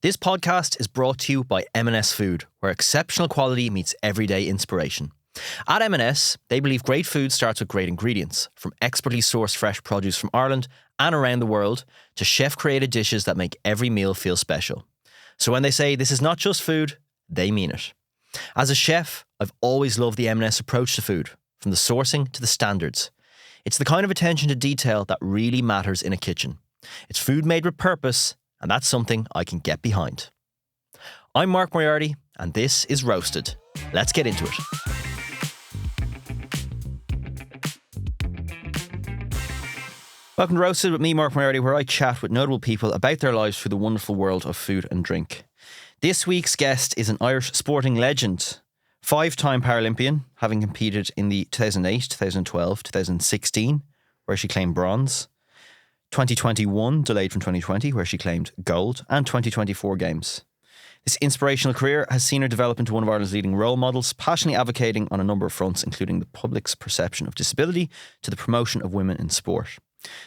This podcast is brought to you by M&S Food, where exceptional quality meets everyday inspiration. At M&S, they believe great food starts with great ingredients, from expertly sourced fresh produce from Ireland and around the world to chef-created dishes that make every meal feel special. So when they say this is not just food, they mean it. As a chef, I've always loved the M&S approach to food, from the sourcing to the standards. It's the kind of attention to detail that really matters in a kitchen. It's food made with purpose, and that's something I can get behind. I'm Mark Moriarty, and this is Roasted. Let's get into it. Welcome to Roasted with me, Mark Moriarty, where I chat with notable people about their lives through the wonderful world of food and drink. This week's guest is an Irish sporting legend, 5-time Paralympian, having competed in the 2008, 2012, 2016, where she claimed bronze, 2021, delayed from 2020, where she claimed gold, and 2024 Games. This inspirational career has seen her develop into one of Ireland's leading role models, passionately advocating on a number of fronts, including the public's perception of disability to the promotion of women in sport.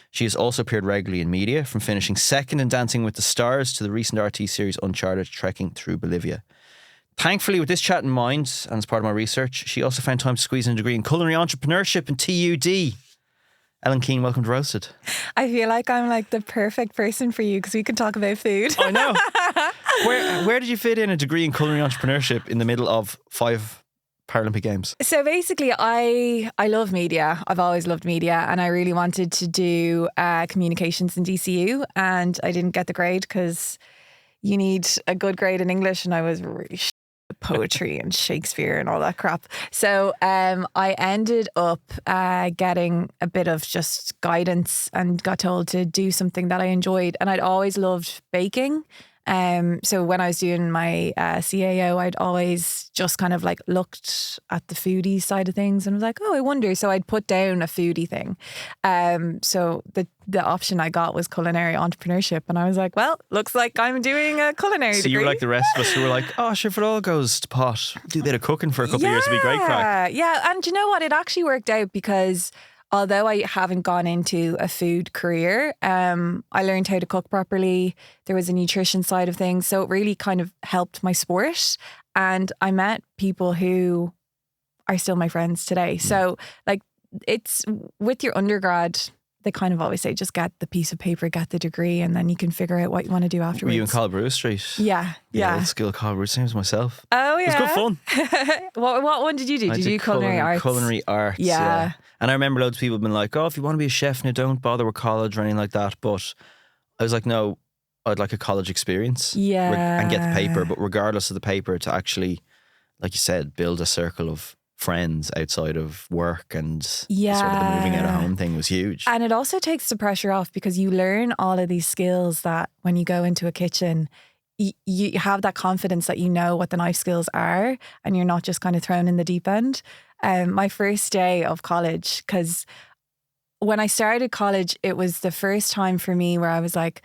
She has also appeared regularly in media, from finishing second in Dancing with the Stars to the recent RT series Uncharted, trekking through Bolivia. Thankfully, with this chat in mind, and as part of my research, she also found time to squeeze in a degree in culinary entrepreneurship and TUD. Ellen Keane, welcome to Roasted. I feel like I'm like the perfect person for you because we can talk about food. I know. Where did you fit in a degree in culinary entrepreneurship in the middle of 5 Paralympic Games? So basically, I love media. I've always loved media, and I really wanted to do communications in DCU, and I didn't get the grade because you need a good grade in English, and I was really at poetry and Shakespeare and all that crap. So I ended up getting a bit of just guidance and got told to do something that I enjoyed, and I'd always loved baking. So when I was doing my CAO, I'd always just kind of like looked at the foodie side of things and was like, oh, I wonder. So I'd put down a foodie thing. So the option I got was culinary entrepreneurship, and I was like, well, looks like I'm doing a culinary degree. So you were like the rest of us who were like, oh, sure, if it all goes to pot, do a bit of cooking for a couple of years, it'd be great crack. Yeah, and you know what? It actually worked out because although I haven't gone into a food career, I learned how to cook properly. There was a nutrition side of things. So it really kind of helped my sport. And I met people who are still my friends today. So like it's with your undergrad, they kind of always say, just get the piece of paper, get the degree, and then you can figure out what you want to do afterwards. Were you in Colbrew Street? Yeah. Old school Colbrew, same as myself. Oh, yeah. It was good fun. What one did you do? Did you do culinary arts? Culinary arts, yeah. And I remember loads of people have been like, oh, if you want to be a chef, now don't bother with college or anything like that. But I was like, no, I'd like a college experience. Yeah. And get the paper. But regardless of the paper, to actually, like you said, build a circle of friends outside of work and sort of the moving out of home thing was huge. And it also takes the pressure off because you learn all of these skills that when you go into a kitchen, you have that confidence that you know what the knife skills are and you're not just kind of thrown in the deep end. My first day of college, because when I started college, it was the first time for me where I was like,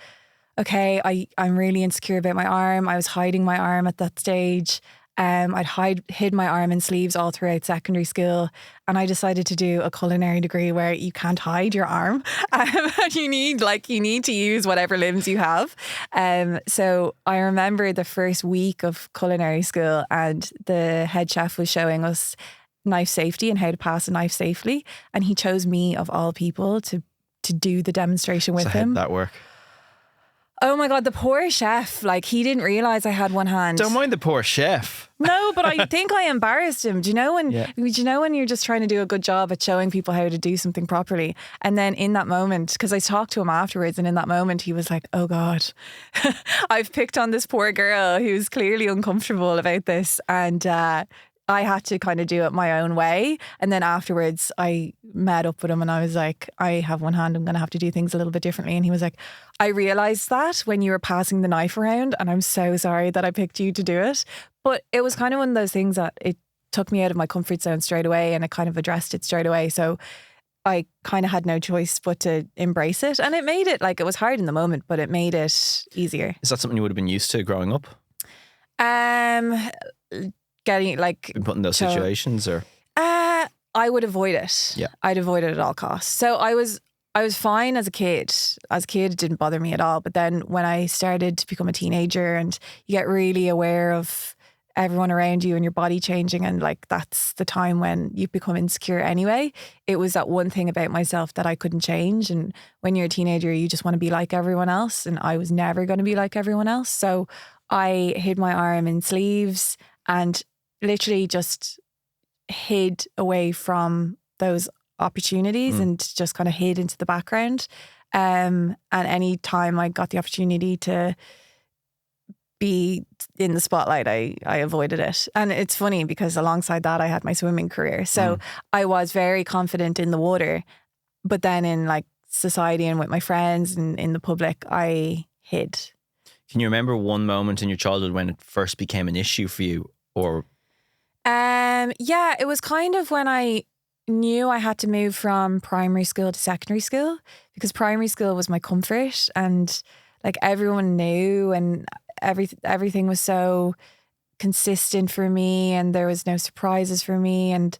okay, I'm really insecure about my arm. I was hiding my arm at that stage. I'd hid my arm in sleeves all throughout secondary school, and I decided to do a culinary degree where you can't hide your arm. You need to use whatever limbs you have. So I remember the first week of culinary school, and the head chef was showing us knife safety and how to pass a knife safely, and he chose me of all people to do the demonstration with him. How did that work? Oh my God, the poor chef, like he didn't realise I had one hand. Don't mind the poor chef. No, but I think I embarrassed him. Do you know when you're just trying to do a good job at showing people how to do something properly? And then in that moment, because I talked to him afterwards, and in that moment he was like, oh God, I've picked on this poor girl who's clearly uncomfortable about this. And I had to kind of do it my own way. And then afterwards I met up with him and I was like, I have one hand, I'm going to have to do things a little bit differently. And he was like, I realised that when you were passing the knife around, and I'm so sorry that I picked you to do it. But it was kind of one of those things that it took me out of my comfort zone straight away, and it kind of addressed it straight away. So I kind of had no choice but to embrace it. And it made it, like, it was hard in the moment, but it made it easier. Is that something you would have been used to growing up? Getting like been put in those situations, or I would avoid it. Yeah, I'd avoid it at all costs. So I I was fine as a kid. As a kid, it didn't bother me at all. But then when I started to become a teenager and you get really aware of everyone around you and your body changing, and like that's the time when you become insecure anyway. It was that one thing about myself that I couldn't change. And when you're a teenager, you just want to be like everyone else. And I was never going to be like everyone else. So I hid my arm in sleeves and literally just hid away from those opportunities and just kind of hid into the background. And any time I got the opportunity to be in the spotlight, I avoided it. And it's funny because alongside that, I had my swimming career. So I was very confident in the water, but then in like society and with my friends and in the public, I hid. Can you remember one moment in your childhood when it first became an issue for you? Or yeah, it was kind of when I knew I had to move from primary school to secondary school, because primary school was my comfort and like everyone knew, and everything was so consistent for me and there was no surprises for me. And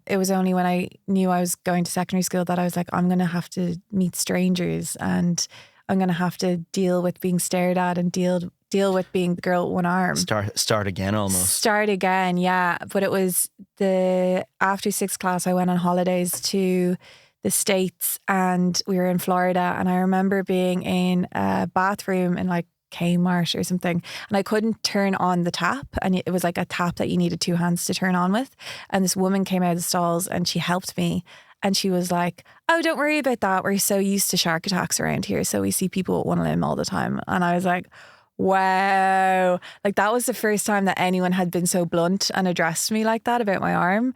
it was only when I knew I was going to secondary school that I was like, I'm going to have to meet strangers and I'm going to have to deal with being stared at and deal with being the girl with one arm. Start again almost. Start again, yeah. But it was after sixth class, I went on holidays to the States and we were in Florida, and I remember being in a bathroom in like Kmart or something, and I couldn't turn on the tap, and it was like a tap that you needed two hands to turn on with, and this woman came out of the stalls and she helped me, and she was like, oh, don't worry about that, we're so used to shark attacks around here, so we see people with one limb all the time. And I was like, wow, like that was the first time that anyone had been so blunt and addressed me like that about my arm.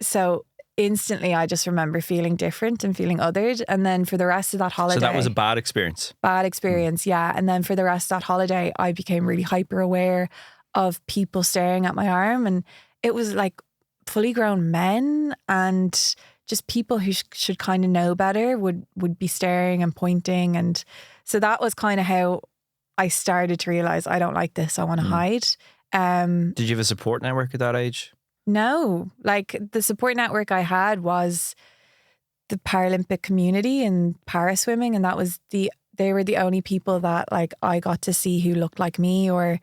So instantly I just remember feeling different and feeling othered. And then for the rest of that holiday... So that was a bad experience? Bad experience, yeah. And then for the rest of that holiday, I became really hyper aware of people staring at my arm. And it was like fully grown men and just people who should kind of know better would be staring and pointing. And so that was kind of how I started to realise I don't like this, I want to hide. Did you have a support network at that age? No, like the support network I had was the Paralympic community and para swimming, and that was they were the only people that like I got to see who looked like me, or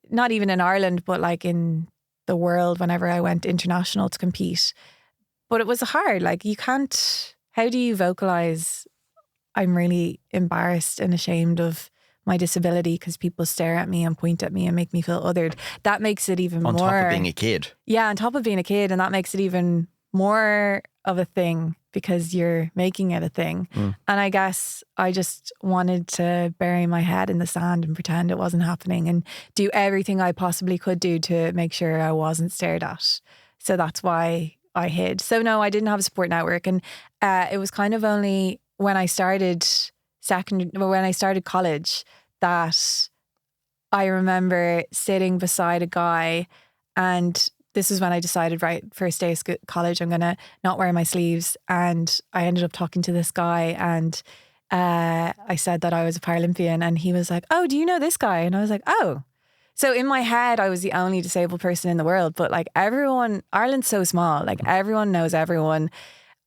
not even in Ireland, but like in the world whenever I went international to compete. But it was hard, like you can't, how do you vocalise I'm really embarrassed and ashamed of my disability because people stare at me and point at me and make me feel othered. That makes it even more... On top of being a kid. Yeah, on top of being a kid. And that makes it even more of a thing because you're making it a thing. And I guess I just wanted to bury my head in the sand and pretend it wasn't happening and do everything I possibly could do to make sure I wasn't stared at. So that's why I hid. So no, I didn't have a support network. And it was kind of only when I started college that I remember sitting beside a guy, and this is when I decided, right, first day of college, I'm going to not wear my sleeves. And I ended up talking to this guy, and I said that I was a Paralympian, and he was like, oh, do you know this guy? And I was like, oh. So in my head, I was the only disabled person in the world, but like everyone, Ireland's so small, like everyone knows everyone.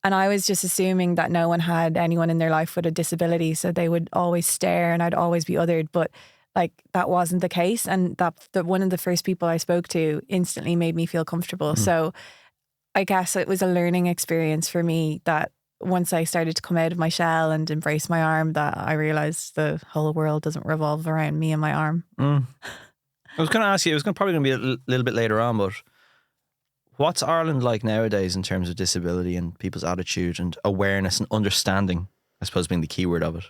And I was just assuming that no one had anyone in their life with a disability, so they would always stare and I'd always be othered. But like that wasn't the case, and that one of the first people I spoke to instantly made me feel comfortable. So I guess it was a learning experience for me that once I started to come out of my shell and embrace my arm, that I realised the whole world doesn't revolve around me and my arm. I was going to ask you, it was probably going to be a little bit later on, but what's Ireland like nowadays in terms of disability and people's attitude and awareness and understanding, I suppose being the key word of it?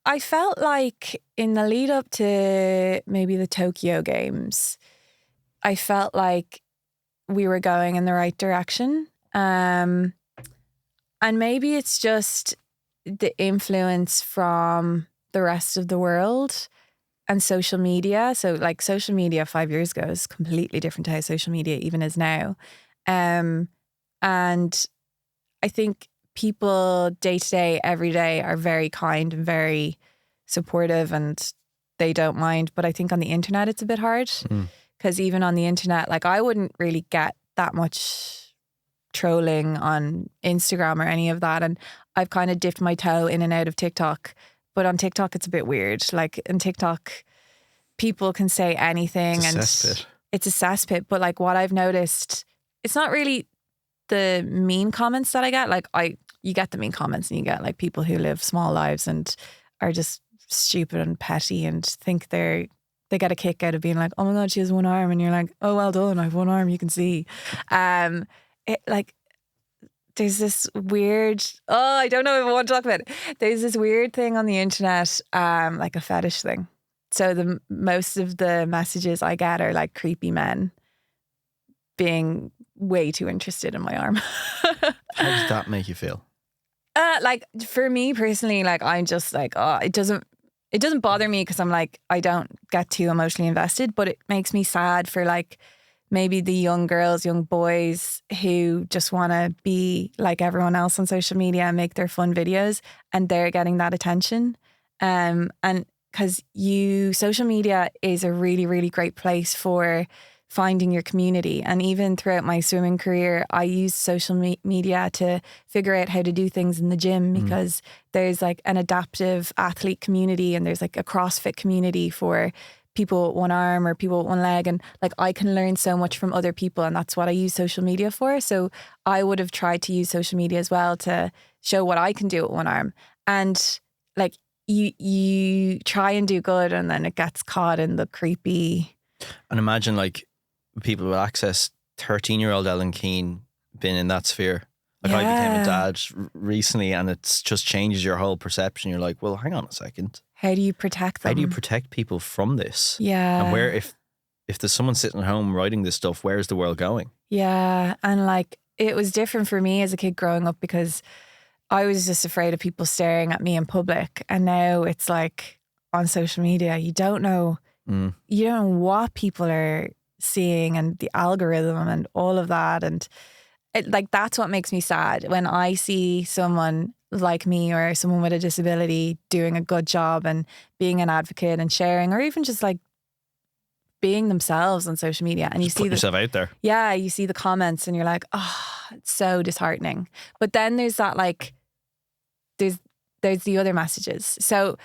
I felt like in the lead up to maybe the Tokyo Games, I felt like we were going in the right direction. And maybe it's just the influence from the rest of the world and social media. So like social media 5 years ago is completely different to how social media even is now. And I think people day to day, every day are very kind and very supportive and they don't mind. But I think on the internet, it's a bit hard because even on the internet, like I wouldn't really get that much trolling on Instagram or any of that. And I've kind of dipped my toe in and out of TikTok. But on TikTok, it's a bit weird. Like in TikTok, people can say anything. It's a and cesspit. It's a cesspit. But like what I've noticed, it's not really the mean comments that I get. Like you get the mean comments and you get like people who live small lives and are just stupid and petty and think they get a kick out of being like, oh my God, she has one arm. And you're like, oh, well done. I have one arm. You can see. There's this weird, I don't know if I want to talk about it. There's this weird thing on the internet, like a fetish thing. So most of the messages I get are like creepy men being way too interested in my arm. How does that make you feel? Like for me personally, like I'm just like, it doesn't bother me because I'm like, I don't get too emotionally invested, but it makes me sad for like maybe the young girls, young boys who just want to be like everyone else on social media and make their fun videos, and they're getting that attention. And because social media is a really, really great place for finding your community. And even throughout my swimming career, I used social media to figure out how to do things in the gym, because there's like an adaptive athlete community and there's like a CrossFit community for people with one arm or people with one leg. And like I can learn so much from other people, and that's what I use social media for. So I would have tried to use social media as well to show what I can do with one arm. And like you try and do good and then it gets caught in the creepy. And imagine like people with access, 13-year-old Ellen Keane being in that sphere. Like I became a dad recently, and it's just changes your whole perception. You're like, well, hang on a second. How do you protect them? How do you protect people from this? Yeah. And where, if there's someone sitting at home writing this stuff, where's the world going? Yeah. And like it was different for me as a kid growing up because I was just afraid of people staring at me in public. And now it's like on social media, you don't know what people are seeing and the algorithm and all of that. And that's what makes me sad when I see someone like me or someone with a disability doing a good job and being an advocate and sharing, or even just like being themselves on social media. And just you see yourself out there. Yeah, you see the comments and you're like, oh, it's so disheartening. But then there's that like, there's the other messages. So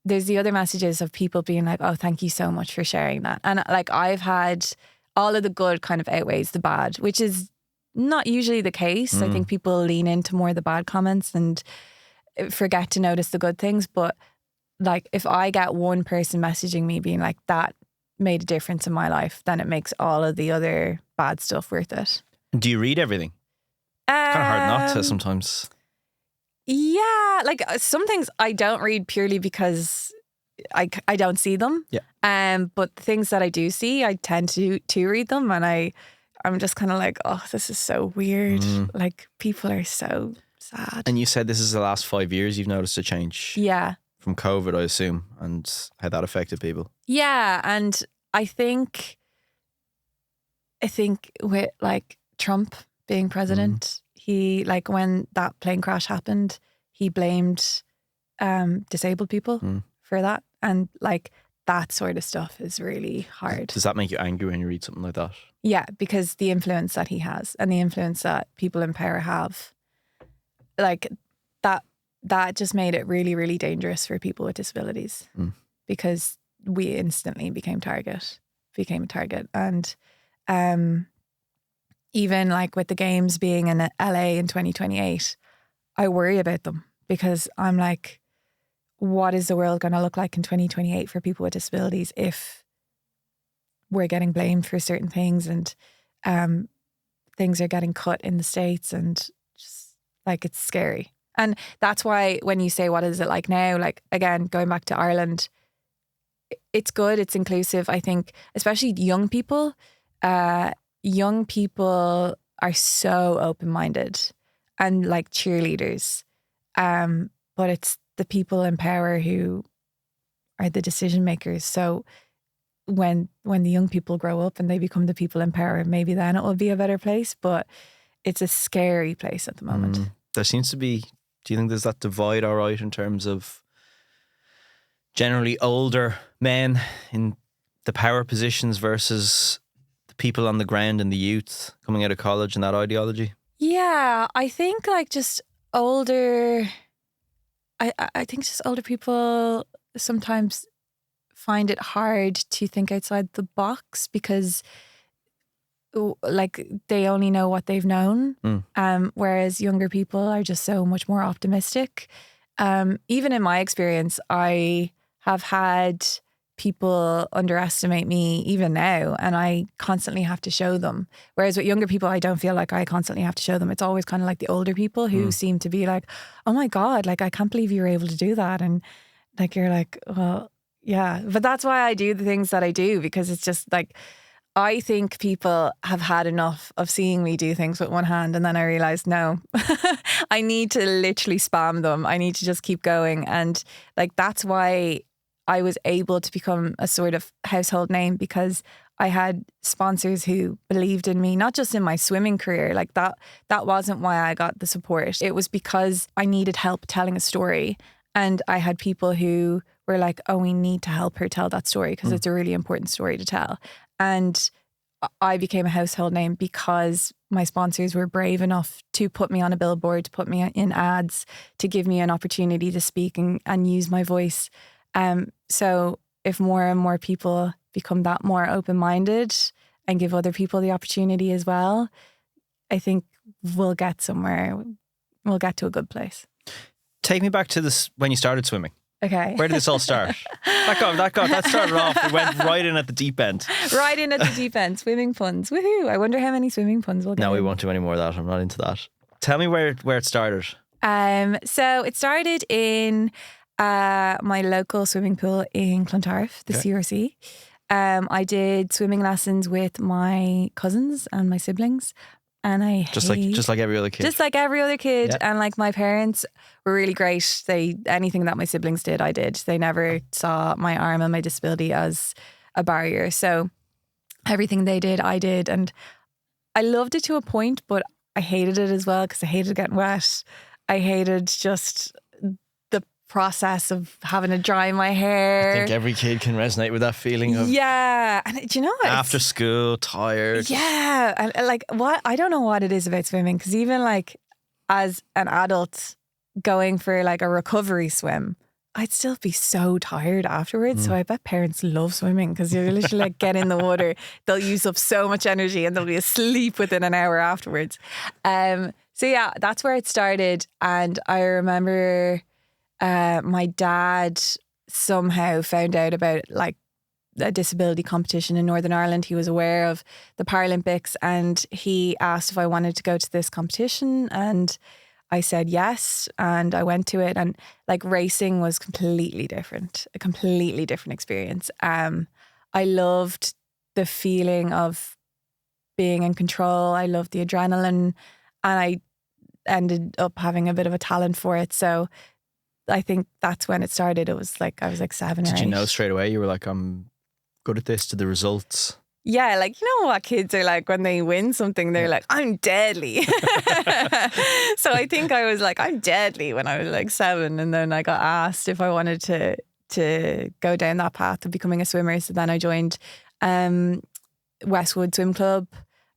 there's the other messages of people being like, oh, thank you so much for sharing that. And like I've had all of the good kind of outweighs the bad, which is not usually the case. I think people lean into more of the bad comments and forget to notice the good things. But like if I get one person messaging me being like, that made a difference in my life, then it makes all of the other bad stuff worth it. Do you read everything? It's kind of hard not to sometimes. Yeah, like some things I don't read purely because I don't see them. Yeah. But the things that I do see, I tend to read them, and I'm just kind of like, oh, this is so weird. Like people are so sad. And you said this is the last 5 years you've noticed a change. Yeah. From COVID, I assume, and how that affected people. Yeah, and I think with like Trump being president, he like when that plane crash happened, he blamed disabled people for that, and like that sort of stuff is really hard. Does that make you angry when you read something like that? Yeah, because the influence that he has and the influence that people in power have, like that just made it really, really dangerous for people with disabilities because we instantly became a target. And even like with the games being in LA in 2028, I worry about them because I'm like, what is the world going to look like in 2028 for people with disabilities if we're getting blamed for certain things and things are getting cut in the States, and just like it's scary. And that's why when you say what is it like now, like again, going back to Ireland, it's good, it's inclusive. I think especially young people are so open-minded and like cheerleaders. But it's the people in power who are the decision makers. So when the young people grow up and they become the people in power, maybe then it will be a better place. But it's a scary place at the moment. There seems to be, do you think there's that divide all right in terms of generally older men in the power positions versus the people on the ground and the youth coming out of college and that ideology? Yeah, I think like just older. I think just older people sometimes find it hard to think outside the box because like they only know what they've known. Whereas younger people are just so much more optimistic. Even in my experience, I have had people underestimate me even now, and I constantly have to show them. Whereas with younger people, I don't feel like I constantly have to show them. It's always kind of like the older people who seem to be like, oh my God, like I can't believe you were able to do that. And like, you're like, well, yeah. But that's why I do the things that I do, because it's just like, I think people have had enough of seeing me do things with one hand, and then I realized, no, I need to literally spam them. I need to just keep going. And like, that's why I was able to become a sort of household name, because I had sponsors who believed in me, not just in my swimming career. Like that wasn't why I got the support. It was because I needed help telling a story. And I had people who were like, oh, we need to help her tell that story because it's a really important story to tell. And I became a household name because my sponsors were brave enough to put me on a billboard, to put me in ads, to give me an opportunity to speak and use my voice. So if more and more people become that more open-minded and give other people the opportunity as well, I think we'll get somewhere. We'll get to a good place. Take me back to this when you started swimming. Okay. Where did this all start? That started off. We went right in at the deep end. Right in at the deep end. Swimming puns. Woohoo. I wonder how many swimming puns we'll get. No, we won't do any more of that. I'm not into that. Tell me where it started. So it started in my local swimming pool in Clontarf, the CRC. I did swimming lessons with my cousins and my siblings. And just like every other kid. Just like every other kid. Yeah. And like my parents were really great. Anything that my siblings did, I did. They never saw my arm and my disability as a barrier. So everything they did, I did. And I loved it to a point, but I hated it as well because I hated getting wet. I hated just the process of having to dry my hair. I think every kid can resonate with that feeling of and do you know what? After school, tired. Yeah, and like what I don't know what it is about swimming, because even like as an adult going for like a recovery swim, I'd still be so tired afterwards. So I bet parents love swimming because you literally like get in the water, they'll use up so much energy and they'll be asleep within an hour afterwards. So yeah, that's where it started. And I remember my dad somehow found out about like a disability competition in Northern Ireland. He was aware of the Paralympics and he asked if I wanted to go to this competition, and I said yes, and I went to it. And like racing was completely different, a completely different experience. I loved the feeling of being in control. I loved the adrenaline, and I ended up having a bit of a talent for it. So I think that's when it started. It was like I was like 7 or 8. Did you know straight away? You were like, I'm good at this, to the results? Yeah, like, you know what kids are like when they win something, they're like, I'm deadly. So I think I was like, I'm deadly when I was like 7. And then I got asked if I wanted to go down that path of becoming a swimmer. So then I joined Westwood Swim Club.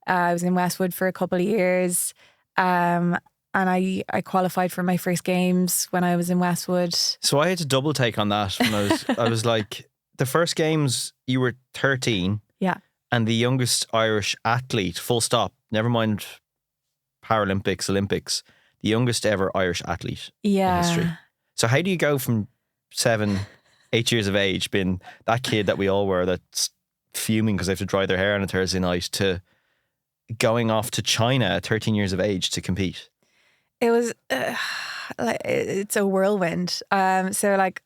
I was in Westwood for a couple of years. And I qualified for my first games when I was in Westwood. So I had to double take on that when I was like, the first games you were 13. Yeah. And the youngest Irish athlete, full stop, never mind Paralympics, Olympics, the youngest ever Irish athlete in history. So how do you go from 7, 8 years of age, being that kid that we all were that's fuming because they have to dry their hair on a Thursday night, to going off to China at 13 years of age to compete? It was like it's a whirlwind. So like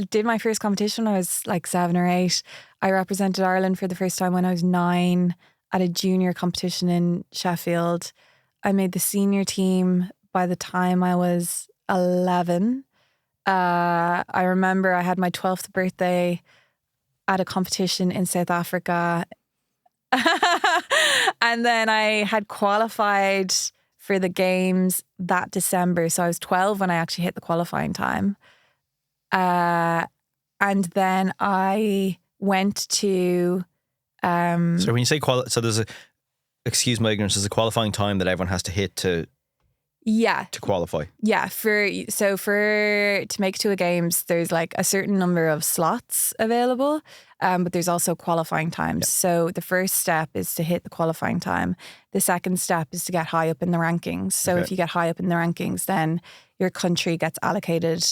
did my first competition when I was like 7 or 8. I represented Ireland for the first time when I was 9 at a junior competition in Sheffield. I made the senior team by the time I was 11. I remember I had my 12th birthday at a competition in South Africa. And then I had qualified for the games that December. So I was 12 when I actually hit the qualifying time. And then I went to... so when you say so there's excuse my ignorance, is a qualifying time that everyone has to hit to qualify. Yeah, to make it to a games, there's like a certain number of slots available, but there's also qualifying times. Yeah. So the first step is to hit the qualifying time. The second step is to get high up in the rankings. So if you get high up in the rankings, then your country gets allocated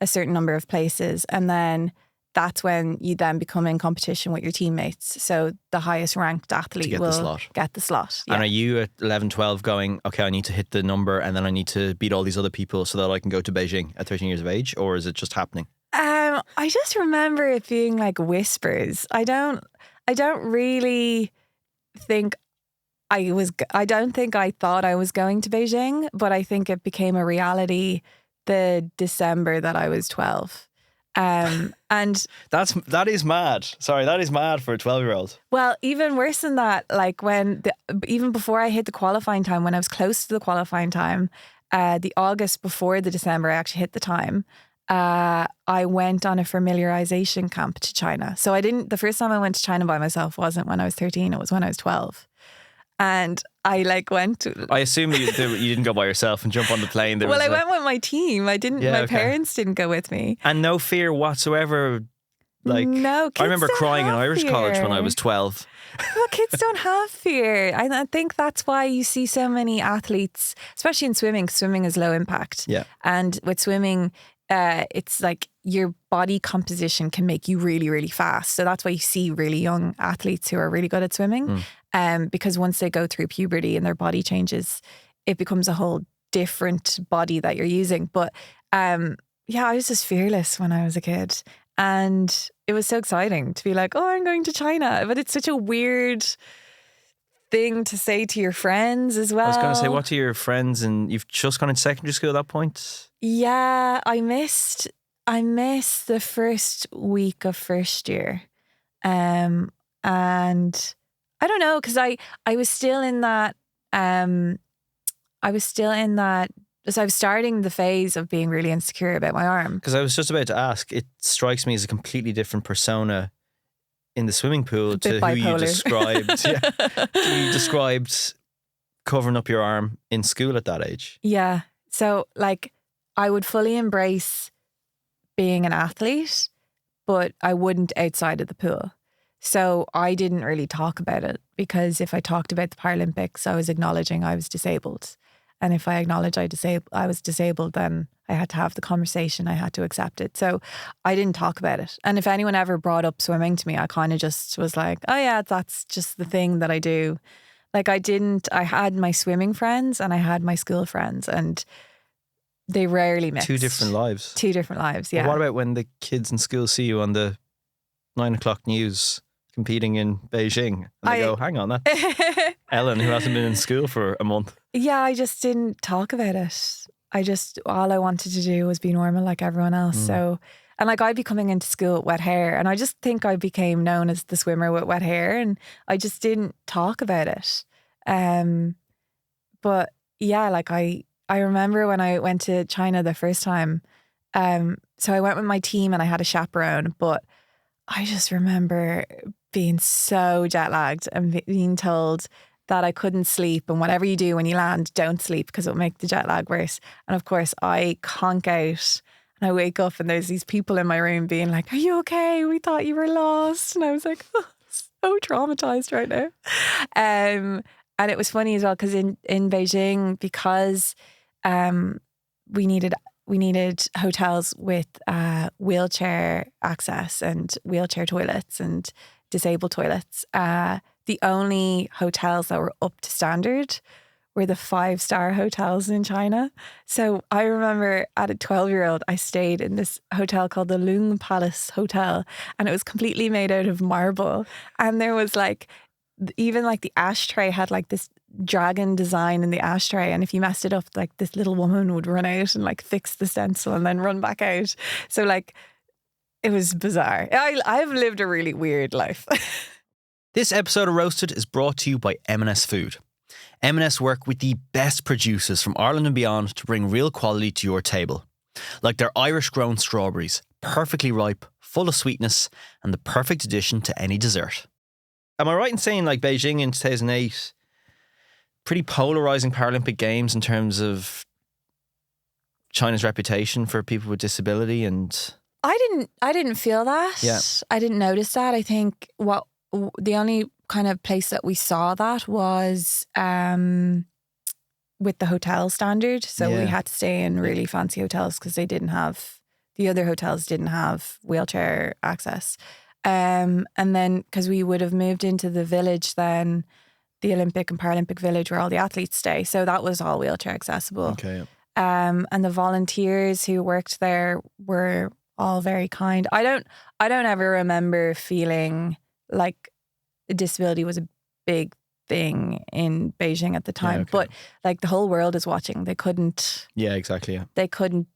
a certain number of places, and then that's when you then become in competition with your teammates. So the highest ranked athlete will get the slot. Yeah. And are you at 11, 12 going, okay, I need to hit the number and then I need to beat all these other people so that I can go to Beijing at 13 years of age? Or is it just happening? I just remember it being like whispers. I don't really think I don't think I thought I was going to Beijing, but I think it became a reality the December that I was 12. And that is mad. Sorry, that is mad for a 12-year-old. Well, even worse than that, like even before I hit the qualifying time, when I was close to the qualifying time, the August before the December I actually hit the time, I went on a familiarization camp to China. So the first time I went to China by myself wasn't when I was 13, it was when I was 12. And I went to... I assume you didn't go by yourself and jump on the plane. I went with my team. I didn't. My parents didn't go with me. And no fear whatsoever. Like, no, kids I remember crying in Irish fear. college when I was 12. Well, kids don't have fear. I think that's why you see so many athletes, especially in swimming. Swimming is low impact. Yeah. And with swimming, it's like your body composition can make you really, really fast. So that's why you see really young athletes who are really good at swimming. Because once they go through puberty and their body changes, it becomes a whole different body that you're using. But I was just fearless when I was a kid. And it was so exciting to be like, oh, I'm going to China. But it's such a weird thing to say to your friends as well. I was going to say, what to your friends? And you've just gone into secondary school at that point? Yeah, I missed the first week of first year. And I don't know, because I was still in that, so I was starting the phase of being really insecure about my arm. Because I was just about to ask, it strikes me as a completely different persona in the swimming pool to who you described. You described covering up your arm in school at that age. Yeah. So like I would fully embrace being an athlete, but I wouldn't outside of the pool. So I didn't really talk about it, because if I talked about the Paralympics, I was acknowledging I was disabled. And if I acknowledged I was disabled, then I had to have the conversation. I had to accept it. So I didn't talk about it. And if anyone ever brought up swimming to me, I kind of just was like, oh yeah, that's just the thing that I do. Like I had my swimming friends and I had my school friends, and they rarely mixed. Two different lives. Yeah. Well, what about when the kids in school see you on the 9 o'clock news competing in Beijing, and they go, hang on, that's Ellen who hasn't been in school for a month? Yeah, I just didn't talk about it. All I wanted to do was be normal like everyone else. So, and like I'd be coming into school with wet hair, and I just think I became known as the swimmer with wet hair, and I just didn't talk about it. But yeah, like I remember when I went to China the first time, so I went with my team and I had a chaperone, but I just remember being so jet lagged and being told that I couldn't sleep, and whatever you do when you land, don't sleep because it'll make the jet lag worse. And of course I conk out and I wake up and there's these people in my room being like, are you okay? We thought you were lost. And I was like, oh, so traumatized right now. And it was funny as well because in Beijing, because we needed hotels with wheelchair access and wheelchair toilets and disabled toilets. The only hotels that were up to standard were the 5-star hotels in China. So I remember at a 12-year-old, I stayed in this hotel called the Lung Palace Hotel, and it was completely made out of marble. And there was like, even like the ashtray had like this dragon design in the ashtray, and if you messed it up, like this little woman would run out and like fix the stencil and then run back out. So like it was bizarre. I've lived a really weird life. This episode of Roasted is brought to you by M&S Food. M&S work with the best producers from Ireland and beyond to bring real quality to your table. Like their Irish grown strawberries, perfectly ripe, full of sweetness, and the perfect addition to any dessert. Am I right in saying like Beijing in 2008, pretty polarizing Paralympic Games in terms of China's reputation for people with disability, and I didn't feel that. Yeah. I didn't notice that. I think the only kind of place that we saw that was with the hotel standard. So we Yeah. had to stay in really fancy hotels because the other hotels didn't have wheelchair access. And then because we would have moved into the village then, the Olympic and Paralympic village where all the athletes stay. So that was all wheelchair accessible. Okay. And the volunteers who worked there were all very kind. I don't ever remember feeling like disability was a big thing in Beijing at the time. okay. But like the whole world is watching. They couldn't. Yeah, exactly. Yeah. They couldn't.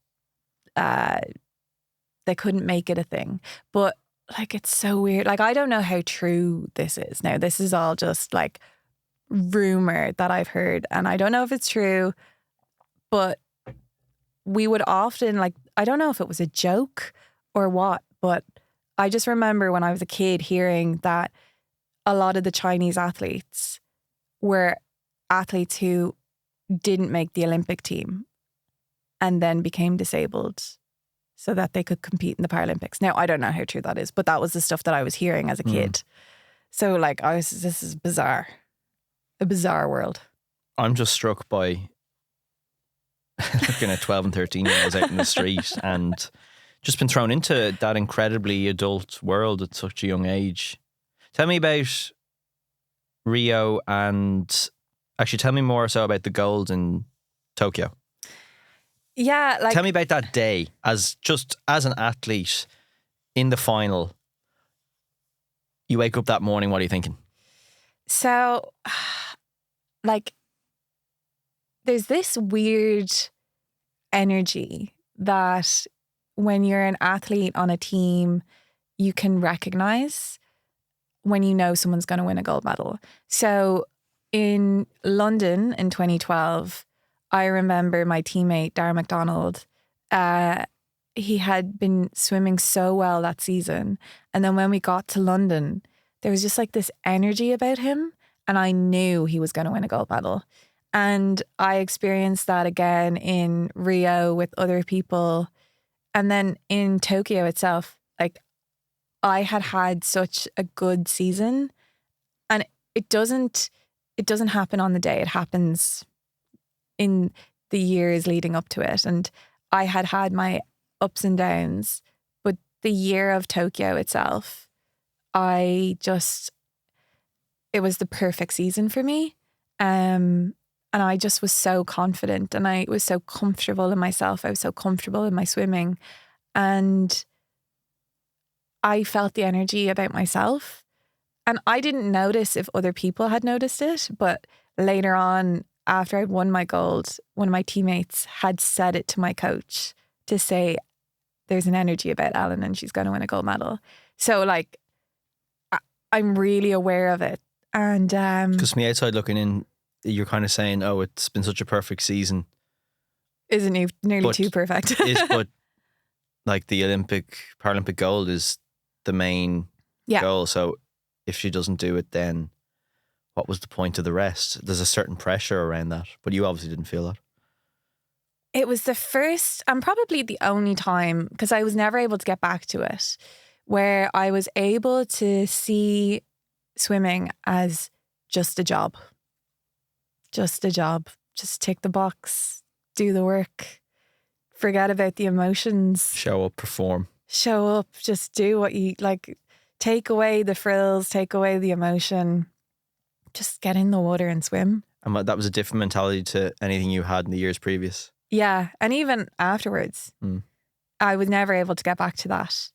They couldn't make it a thing. But like it's so weird. Like I don't know how true this is. Now this is all just like rumor that I've heard, and I don't know if it's true. But we would often like, I don't know if it was a joke or what, but I just remember when I was a kid hearing that a lot of the Chinese athletes were athletes who didn't make the Olympic team and then became disabled so that they could compete in the Paralympics. Now, I don't know how true that is, but that was the stuff that I was hearing as a kid. So like, this is bizarre. A bizarre world. I'm just struck by looking at 12 and 13 year olds out in the street and just been thrown into that incredibly adult world at such a young age. Tell me about Rio, and actually tell me more so about the gold in Tokyo. Yeah, like Tell me about that day as an athlete in the final. You wake up that morning, what are you thinking? so like there's this weird energy that when you're an athlete on a team, you can recognize when you know someone's going to win a gold medal. So in London in 2012, I remember my teammate, Darren McDonald, he had been swimming so well that season. And then when we got to London, there was just like this energy about him. And I knew he was going to win a gold medal. And I experienced that again in Rio with other people. And then in Tokyo itself, like I had such a good season, and it doesn't happen on the day. It happens in the years leading up to it. And I had my ups and downs, but the year of Tokyo itself, it was the perfect season for me. And I just was so confident, and I was so comfortable in myself. I was so comfortable in my swimming, and I felt the energy about myself. And I didn't notice if other people had noticed it, but later on, after I'd won my gold, one of my teammates had said it to my coach to say, there's an energy about Ellen and she's going to win a gold medal. So like, I'm really aware of it. And Because from the outside looking in, you're kind of saying, oh, it's been such a perfect season. Isn't it nearly too perfect? But like the Paralympic gold is the main goal. So if she doesn't do it, then what was the point of the rest? There's a certain pressure around that, but you obviously didn't feel that. It was the first and probably the only time, because I was never able to get back to it, where I was able to see swimming as just a job. Just a job. Just tick the box, do the work, forget about the emotions. Show up, perform. Show up, just do what you like. Take away the frills, take away the emotion. Just get in the water and swim. And that was a different mentality to anything you had in the years previous. Yeah. And even afterwards, I was never able to get back to that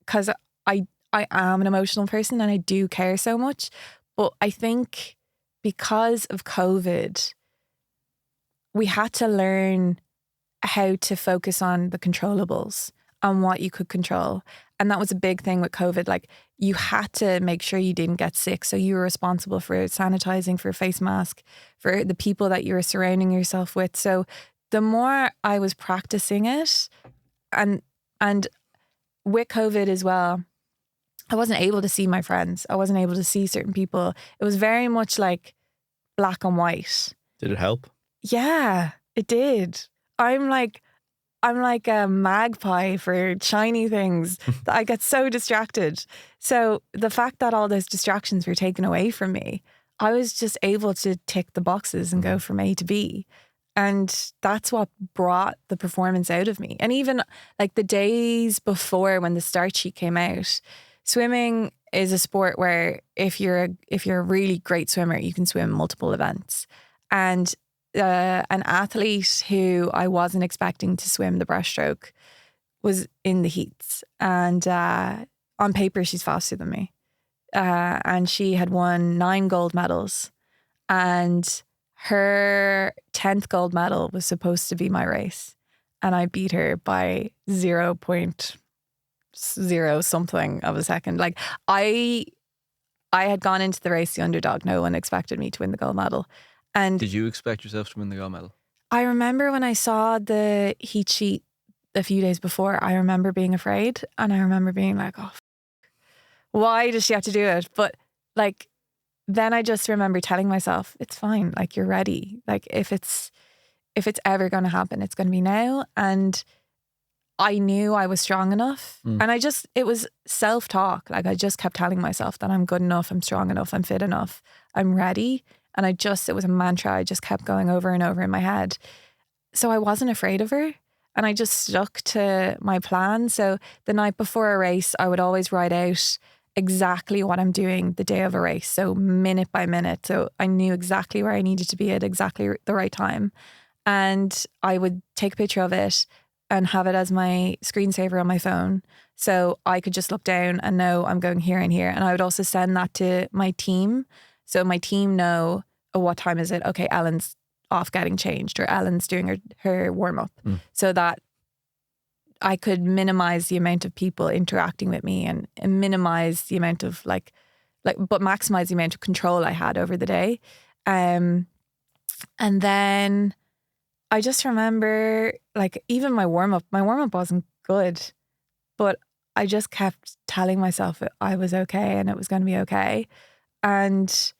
because I am an emotional person and I do care so much. But I think because of COVID, we had to learn how to focus on the controllables, on what you could control. And that was a big thing with COVID. Like you had to make sure you didn't get sick. So you were responsible for sanitizing, for a face mask, for the people that you were surrounding yourself with. So the more I was practicing it, and with COVID as well, I wasn't able to see my friends. I wasn't able to see certain people. It was very much like black and white. Did it help? Yeah, it did. I'm like a magpie for shiny things. I get so distracted. So the fact that all those distractions were taken away from me, I was just able to tick the boxes and go from A to B. And that's what brought the performance out of me. And even like the days before when the start sheet came out, swimming is a sport where if you're a really great swimmer, you can swim multiple events. And an athlete who I wasn't expecting to swim the breaststroke was in the heats, and on paper she's faster than me, and she had won 9 gold medals, and her 10th gold medal was supposed to be my race, and I beat her by 0.0 something of a second. Like I had gone into the race the underdog. No one expected me to win the gold medal. And did you expect yourself to win the gold medal? I remember when I saw the heat sheet a few days before, I remember being afraid, and I remember being like, oh, why does she have to do it? But like, then I just remember telling myself, it's fine. Like, you're ready. Like, if it's ever going to happen, it's going to be now. And I knew I was strong enough. And it was self-talk. Like, I just kept telling myself that I'm good enough, I'm strong enough, I'm fit enough, I'm ready. And it was a mantra I just kept going over and over in my head. So I wasn't afraid of her, and I just stuck to my plan. So the night before a race, I would always write out exactly what I'm doing the day of a race. So minute by minute. So I knew exactly where I needed to be at exactly the right time. And I would take a picture of it and have it as my screensaver on my phone. So I could just look down and know I'm going here and here. And I would also send that to my team. So my team know, oh, what time is it? Okay, Ellen's off getting changed, or Ellen's doing her warm up, so that I could minimize the amount of people interacting with me and minimize the amount of but maximize the amount of control I had over the day. And then I just remember, like, even my warm up wasn't good, but I just kept telling myself I was okay and it was going to be okay. And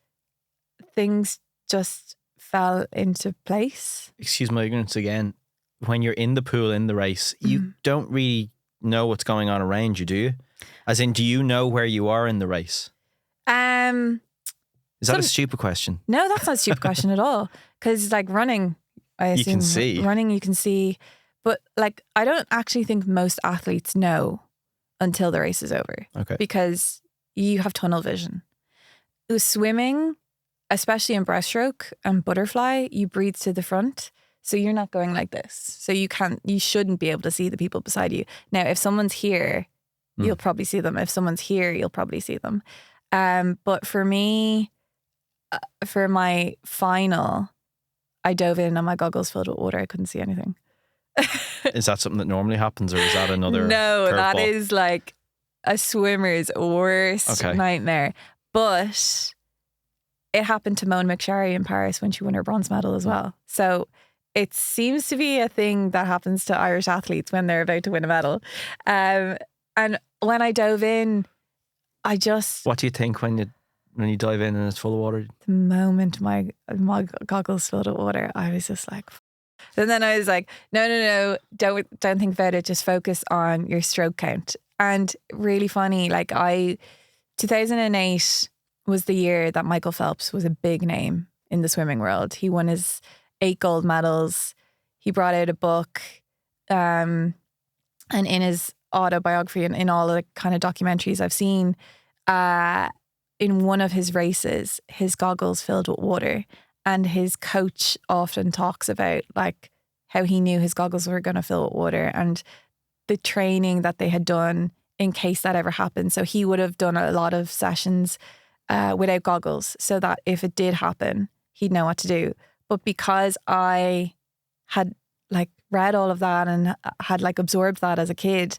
things just fell into place. Excuse my ignorance again. When you're in the pool in the race, you don't really know what's going on around you, do you? As in, do you know where you are in the race? Is that a stupid question? No, that's not a stupid question at all. Because like running, I assume you can see. Running you can see. But like, I don't actually think most athletes know until the race is over. Okay. Because you have tunnel vision. With swimming, especially in breaststroke and butterfly, you breathe to the front. So you're not going like this. So you shouldn't be able to see the people beside you. Now, if someone's here, you'll probably see them. If someone's here, you'll probably see them. But for me, for my final, I dove in and my goggles filled with water. I couldn't see anything. Is that something that normally happens, or is that another No, that curveball? is like a swimmer's worst nightmare. But it happened to Mona McSherry in Paris when she won her bronze medal as well. So it seems to be a thing that happens to Irish athletes when they're about to win a medal. And when I dove in, I just... What do you think when you dive in and it's full of water? The moment my goggles filled with water, I was just like... And then I was like, no, don't think about it. Just focus on your stroke count. And really funny, 2008 was the year that Michael Phelps was a big name in the swimming world. He won his 8 gold medals. He brought out a book, and in his autobiography and in all the kind of documentaries I've seen, in one of his races, his goggles filled with water, and his coach often talks about like how he knew his goggles were going to fill with water and the training that they had done in case that ever happened. So he would have done a lot of sessions without goggles so that if it did happen, he'd know what to do. But because I had like read all of that and had like absorbed that as a kid,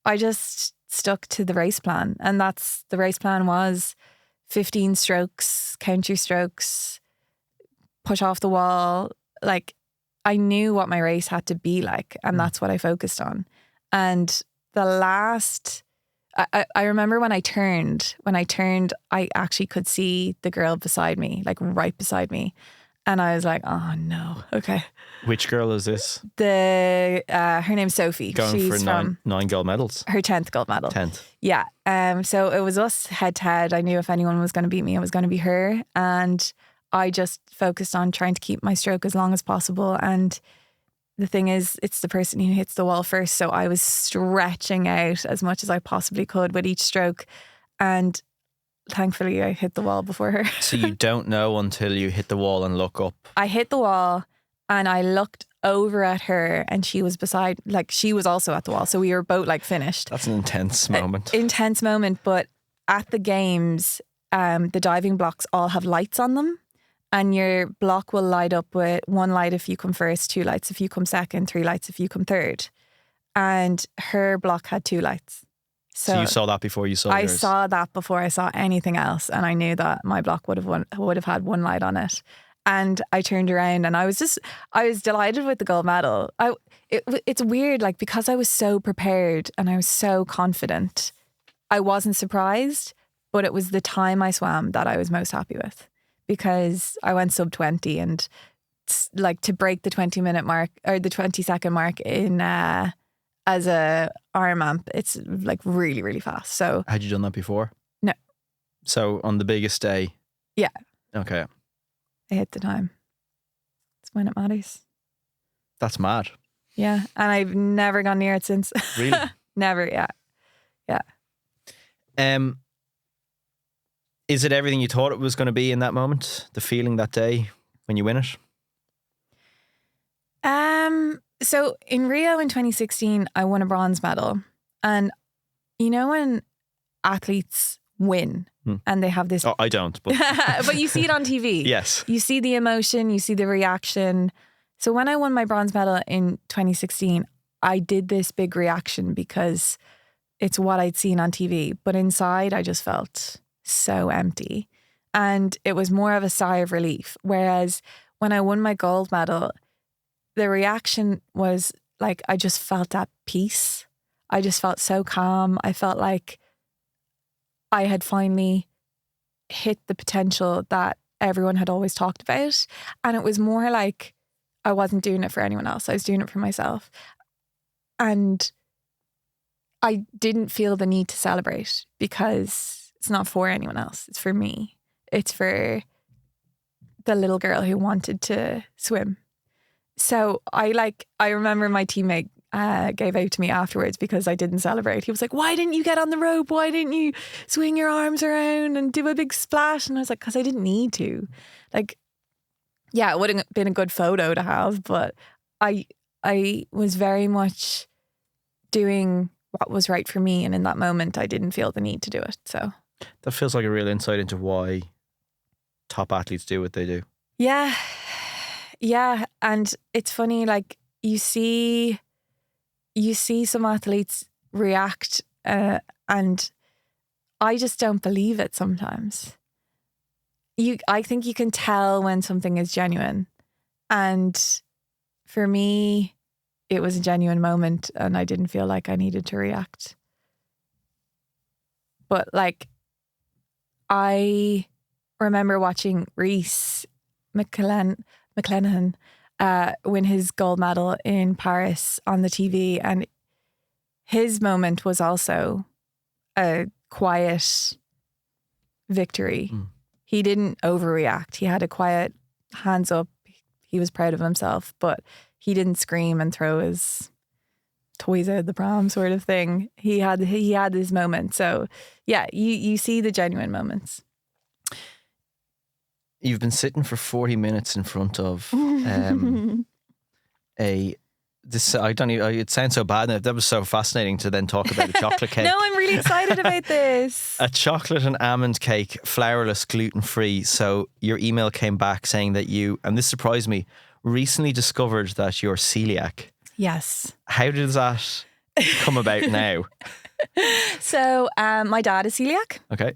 I just stuck to the race plan. And the race plan was 15 strokes, count your strokes, push off the wall. Like, I knew what my race had to be like, and that's what I focused on. And the last I remember when I turned, I actually could see the girl beside me, like right beside me. And I was like, oh no, okay. Which girl is this? Her name's Sophie. Going She's for from nine gold medals. her 10th gold medal. 10th. Yeah. So it was us head to head. I knew if anyone was going to beat me, it was going to be her. And I just focused on trying to keep my stroke as long as possible. And the thing is, it's the person who hits the wall first. So I was stretching out as much as I possibly could with each stroke. And thankfully, I hit the wall before her. So you don't know until you hit the wall and look up. I hit the wall and I looked over at her and she was she was also at the wall. So we were both like finished. That's an intense moment. Intense moment. But at the games, the diving blocks all have lights on them. And your block will light up with 1 light if you come first, 2 lights if you come second, 3 lights if you come third. And her block had 2 lights. So you saw that before you saw yours? I saw that before I saw anything else. And I knew that my block would have had 1 light on it. And I turned around and I was delighted with the gold medal. It's weird, like, because I was so prepared and I was so confident, I wasn't surprised, but it was the time I swam that I was most happy with. Because I went sub 20 and like to break the 20-minute mark or the 20-second mark in as a arm amp, it's like really, really fast. So had you done that before? No. So on the biggest day? Yeah. Okay. I hit the time. It's when it matters. That's mad. Yeah. And I've never gone near it since. Really? Never, yeah. Yeah. Is it everything you thought it was going to be in that moment? The feeling that day when you win it? So in Rio in 2016, I won a bronze medal. And you know when athletes win and they have this... Oh, I don't. But, but you see it on TV. Yes. You see the emotion, you see the reaction. So when I won my bronze medal in 2016, I did this big reaction because it's what I'd seen on TV. But inside, I just felt so empty. And it was more of a sigh of relief. Whereas when I won my gold medal, the reaction was like, I just felt at peace. I just felt so calm. I felt like I had finally hit the potential that everyone had always talked about. And it was more like I wasn't doing it for anyone else. I was doing it for myself. And I didn't feel the need to celebrate because it's not for anyone else. It's for me. It's for the little girl who wanted to swim. So I remember my teammate gave out to me afterwards because I didn't celebrate. He was like, why didn't you get on the rope? Why didn't you swing your arms around and do a big splash? And I was like, because I didn't need to. Like, yeah, it would have been a good photo to have, but I was very much doing what was right for me. And in that moment, I didn't feel the need to do it. So that feels like a real insight into why top athletes do what they do. Yeah. Yeah. And it's funny, like you see some athletes react and I just don't believe it sometimes. I think you can tell when something is genuine. And for me, it was a genuine moment and I didn't feel like I needed to react. But like, I remember watching Rhys McClenaghan win his gold medal in Paris on the TV, and his moment was also a quiet victory. He didn't overreact. He had a quiet hands up. He was proud of himself, but he didn't scream and throw his toys out the pram sort of thing. He had his moment. So yeah, you see the genuine moments. You've been sitting for 40 minutes in front of it sounds so bad now. That was so fascinating to then talk about a chocolate cake. No, I'm really excited about this. A chocolate and almond cake, flourless, gluten-free. So your email came back saying that you, and this surprised me, recently discovered that you're celiac. Yes. How does that come about now? So my dad is celiac. Okay.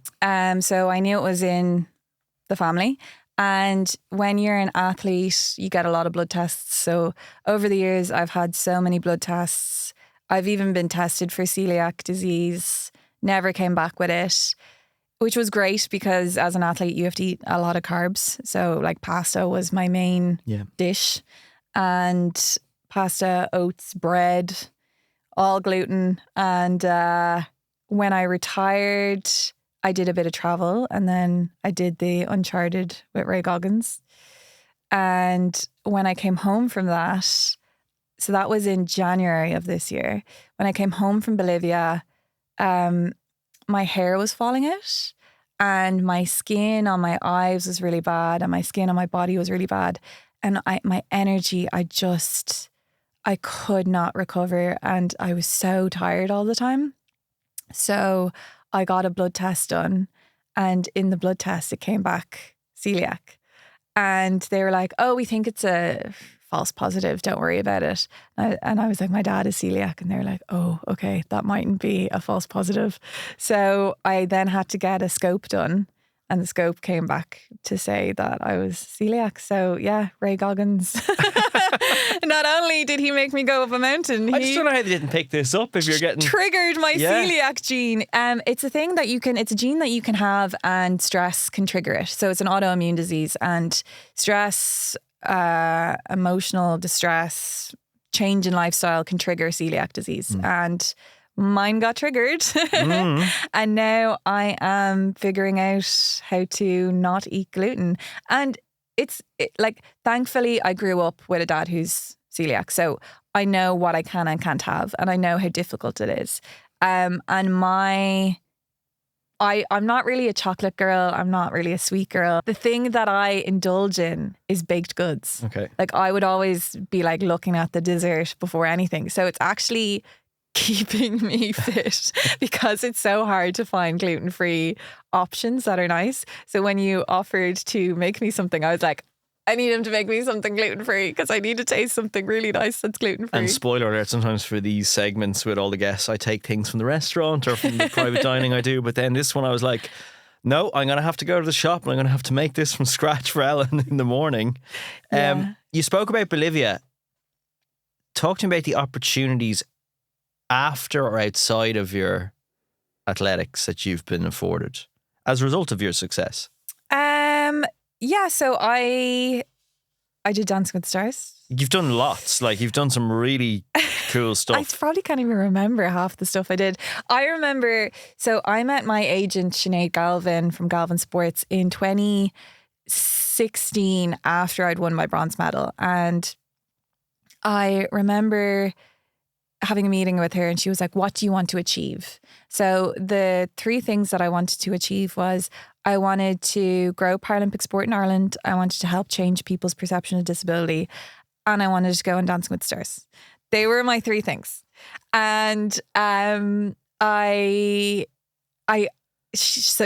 So I knew it was in the family. And when you're an athlete, you get a lot of blood tests. So over the years, I've had so many blood tests. I've even been tested for celiac disease. never came back with it, which was great because as an athlete, you have to eat a lot of carbs. So like pasta was my main dish, and pasta, oats, bread, all gluten. And when I retired, I did a bit of travel, and then I did the Uncharted with Ray Goggins. And when I came home from that, so that was in January of this year, when I came home from Bolivia, my hair was falling out and my skin on my eyes was really bad and my skin on my body was really bad. And my energy, I could not recover, and I was so tired all the time. So I got a blood test done, and in the blood test, it came back celiac. And they were like, oh, we think it's a false positive. Don't worry about it. And I was like, my dad is celiac. And they were like, oh, okay, that mightn't be a false positive. So I then had to get a scope done. And the scope came back to say that I was celiac. So yeah, Ray Goggins. Not only did he make me go up a mountain, I just don't know how they didn't pick this up if you're getting... triggered my celiac gene. It's a thing that it's a gene that you can have, and stress can trigger it. So it's an autoimmune disease, and stress, emotional distress, change in lifestyle can trigger celiac disease. And mine got triggered. And now I am figuring out how to not eat gluten. And thankfully I grew up with a dad who's celiac. So I know what I can and can't have, and I know how difficult it is. And I'm not really a chocolate girl. I'm not really a sweet girl. The thing that I indulge in is baked goods. Okay. Like I would always be like looking at the dessert before anything. So it's actually keeping me fit because it's so hard to find gluten-free options that are nice. So when you offered to make me something, I was like, I need him to make me something gluten-free because I need to taste something really nice that's gluten-free. And spoiler alert, sometimes for these segments with all the guests, I take things from the restaurant or from the private dining I do. But then this one I was like, no, I'm going to have to go to the shop and I'm going to have to make this from scratch for Ellen in the morning. You spoke about Bolivia. Talk to me about the opportunities after or outside of your athletics that you've been afforded as a result of your success. So I did Dancing with the Stars. You've done lots. Like, you've done some really cool stuff. I probably can't even remember half the stuff I did. I remember, so I met my agent Sinead Galvin from Galvin Sports in 2016 after I'd won my bronze medal, and I remember having a meeting with her, and she was like, what do you want to achieve? So the 3 things that I wanted to achieve was I wanted to grow Paralympic sport in Ireland, I wanted to help change people's perception of disability, and I wanted to go on Dancing with the Stars. They were my 3 things. And so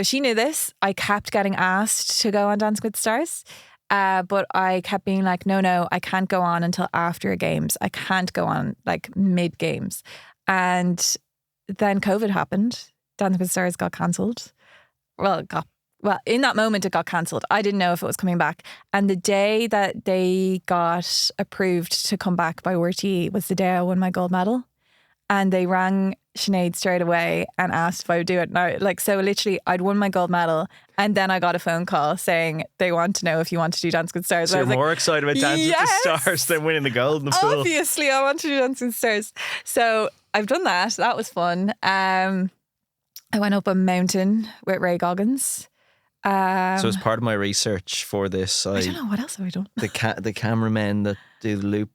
she knew this. I kept getting asked to go on Dancing with the Stars. But I kept being like, no, I can't go on until after games. I can't go on like mid games. And then COVID happened. Dancing with the Stars got cancelled. Well, in that moment it got cancelled. I didn't know if it was coming back. And the day that they got approved to come back by RTE was the day I won my gold medal. And they rang Sinead straight away and asked if I would do it. Now, so literally I'd won my gold medal, and then I got a phone call saying they want to know if you want to do Dancing with the Stars. So you're more excited about Dancing with the Stars than winning the gold in the pool. Obviously, I want to do Dancing with the Stars. So I've done that. That was fun. I went up a mountain with Ray Goggins. So as part of my research for this, I don't know, what else have I done? The cameramen that do the loop,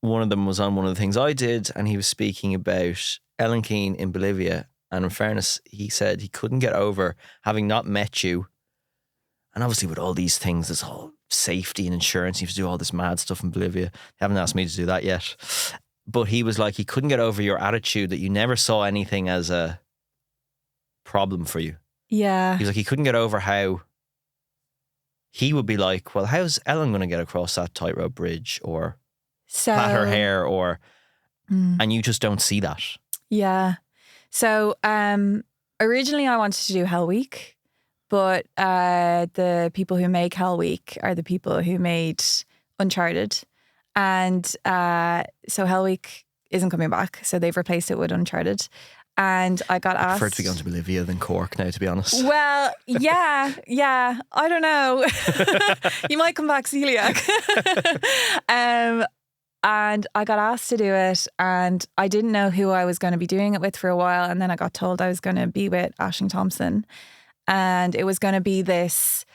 one of them was on one of the things I did, and he was speaking about Ellen Keane in Bolivia. And in fairness, he said he couldn't get over having not met you. And obviously with all these things, there's all safety and insurance. You have to do all this mad stuff in Bolivia. They haven't asked me to do that yet. But he was like, he couldn't get over your attitude that you never saw anything as a problem for you. Yeah. He was like, he couldn't get over how he would be like, well, how's Ellen going to get across that tightrope bridge or plait her hair and you just don't see that. Yeah. So originally I wanted to do Hell Week, but the people who make Hell Week are the people who made Uncharted. And so Hell Week isn't coming back. So they've replaced it with Uncharted. And I got asked. I prefer to be going to Bolivia than Cork now, to be honest. Well, yeah. I don't know. You might come back celiac. And I got asked to do it, and I didn't know who I was going to be doing it with for a while. And then I got told I was going to be with Aisling Thompson, and it was going to be this,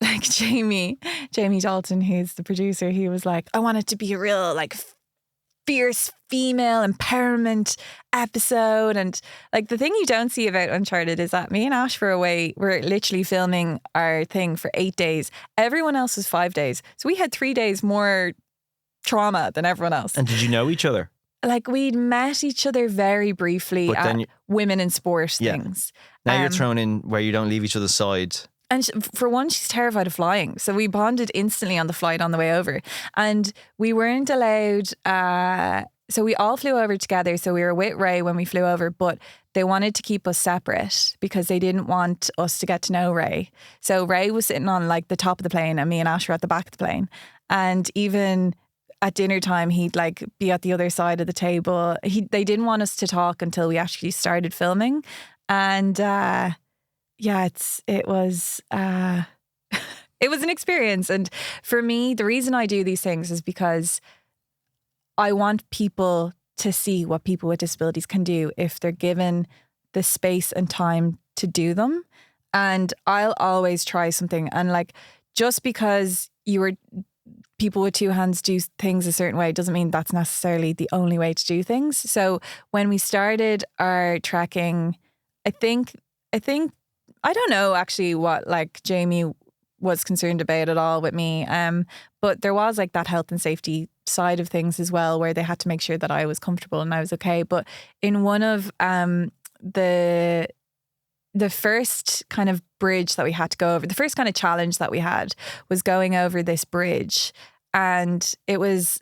like Jamie Dalton, who's the producer. He was like, I want it to be a real like fierce female empowerment episode. And like the thing you don't see about Uncharted is that me and Ash were literally filming our thing for 8 days. Everyone else was 5 days. So we had 3 days more trauma than everyone else. And did you know each other? Like we'd met each other very briefly at women in sport things. Now you're thrown in where you don't leave each other's side. And for one, she's terrified of flying. So we bonded instantly on the flight on the way over. And we weren't allowed... so we all flew over together. So we were with Ray when we flew over, but they wanted to keep us separate because they didn't want us to get to know Ray. So Ray was sitting on like the top of the plane and me and Ash were at the back of the plane. And even at dinner time, he'd like be at the other side of the table. They didn't want us to talk until we actually started filming. And... it was an experience. And for me, the reason I do these things is because I want people to see what people with disabilities can do if they're given the space and time to do them. And I'll always try something. And like, just because people with two hands do things a certain way doesn't mean that's necessarily the only way to do things. So when we started our trekking, I think I don't know actually what like Jamie was concerned about at all with me. But there was like that health and safety side of things as well, where they had to make sure that I was comfortable and I was okay. But in one of the first kind of bridge that we had to go over, the first kind of challenge that we had was going over this bridge, and it was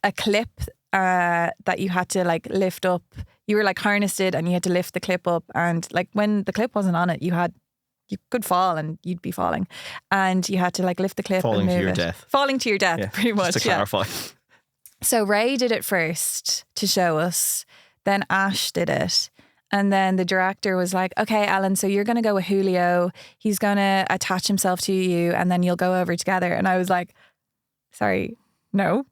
a clip that you had to like lift up. You were like harnessed it and you had to lift the clip up, and like when the clip wasn't on it, you could fall and you'd be falling, and you had to like lift the clip falling and move to your it. death. Falling to your death, Yeah, pretty much. Just to clarify. So Ray did it first to show us, then Ash did it. And then the director was like, okay, Ellen, so you're going to go with Julio. He's going to attach himself to you and then you'll go over together. And I was like, sorry, no.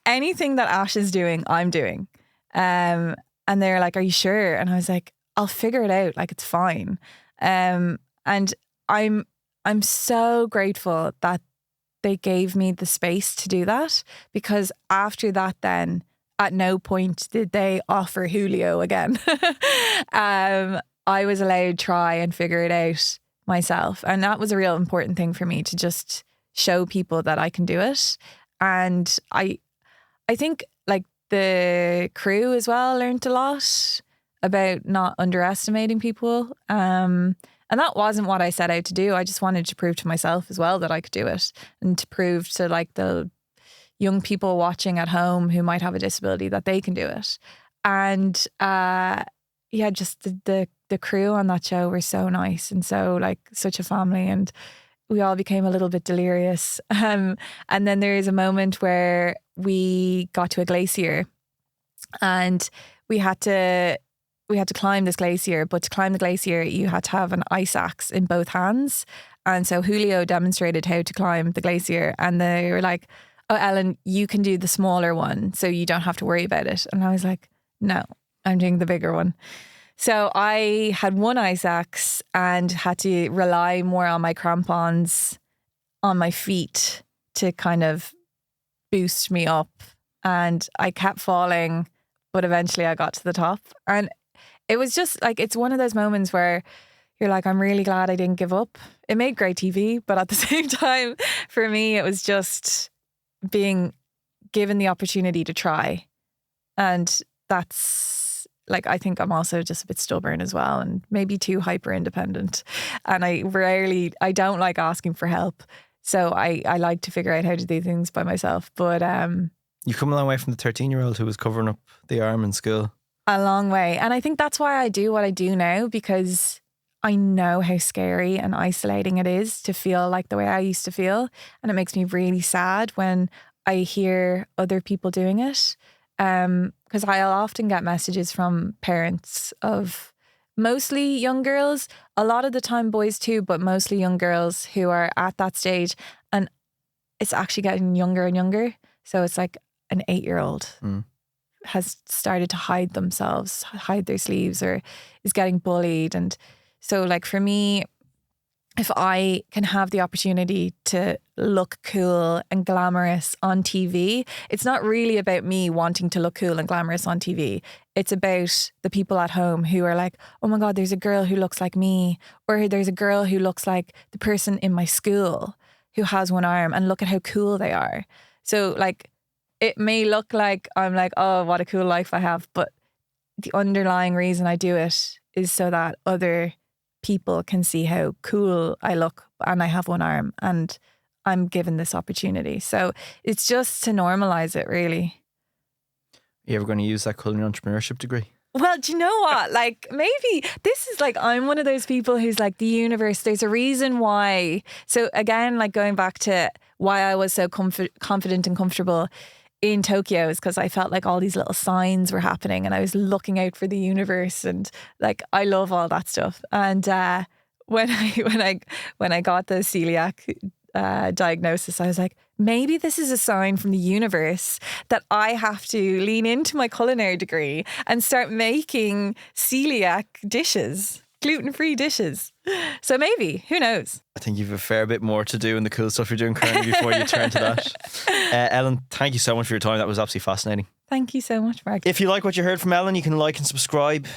Anything that Ash is doing, I'm doing. And they're like, are you sure? And I was like, I'll figure it out. Like, it's fine. And I'm so grateful that they gave me the space to do that, because after that then, at no point did they offer Julio again. I was allowed to try and figure it out myself. And that was a real important thing for me, to just show people that I can do it. And I think like the crew as well learned a lot about not underestimating people. And that wasn't what I set out to do. I just wanted to prove to myself as well that I could do it, and to prove to like the young people watching at home who might have a disability that they can do it. And just the crew on that show were so nice and so like such a family, and we all became a little bit delirious. And then there is a moment where we got to a glacier, and we had to climb this glacier, but to climb the glacier you had to have an ice axe in both hands. And so Julio demonstrated how to climb the glacier, and they were like, oh, Ellen, you can do the smaller one so you don't have to worry about it. And I was like, no, I'm doing the bigger one. So I had one ice axe and had to rely more on my crampons on my feet to kind of boost me up. And I kept falling, but eventually I got to the top. And it was just like, it's one of those moments where you're like, I'm really glad I didn't give up. It made great TV, but at the same time, for me, it was just being given the opportunity to try. And that's like, I think I'm also just a bit stubborn as well, and maybe too hyper independent. And I don't like asking for help. So I like to figure out how to do things by myself. But you've come a long way from the 13-year-old who was covering up the arm in school. A long way. And I think that's why I do what I do now, because I know how scary and isolating it is to feel like the way I used to feel. And it makes me really sad when I hear other people doing it. Because because I'll often get messages from parents of mostly young girls, a lot of the time boys too, but mostly young girls who are at that stage, and it's actually getting younger and younger. So it's like an 8-year-old has started to hide themselves, hide their sleeves, or is getting bullied. And so like for me, if I can have the opportunity to look cool and glamorous on TV, it's not really about me wanting to look cool and glamorous on TV. It's about the people at home who are like, oh my God, there's a girl who looks like me, or there's a girl who looks like the person in my school who has one arm, and look at how cool they are. So like, it may look like I'm like, oh, what a cool life I have, but the underlying reason I do it is so that other people can see how cool I look and I have one arm and I'm given this opportunity. So it's just to normalize it, really. You ever going to use that culinary entrepreneurship degree? Well, do you know what? Like, maybe this is like, I'm one of those people who's like, the universe, there's a reason why. So again, like going back to why I was so confident and comfortable in Tokyo is because I felt like all these little signs were happening and I was looking out for the universe, and like I love all that stuff. And when I got the celiac diagnosis, I was like, maybe this is a sign from the universe that I have to lean into my culinary degree and start making celiac dishes, gluten-free dishes. So maybe, who knows? I think you've a fair bit more to do in the cool stuff you're doing currently before you turn to that. Ellen, thank you so much for your time. That was absolutely fascinating. Thank you so much, Mark. If you like what you heard from Ellen, you can like and subscribe,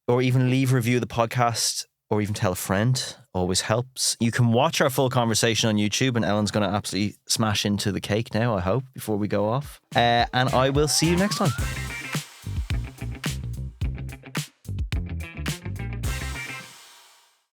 or even leave a review of the podcast, or even tell a friend. Always helps. You can watch our full conversation on YouTube, and Ellen's going to absolutely smash into the cake now, I hope, before we go off. And I will see you next time.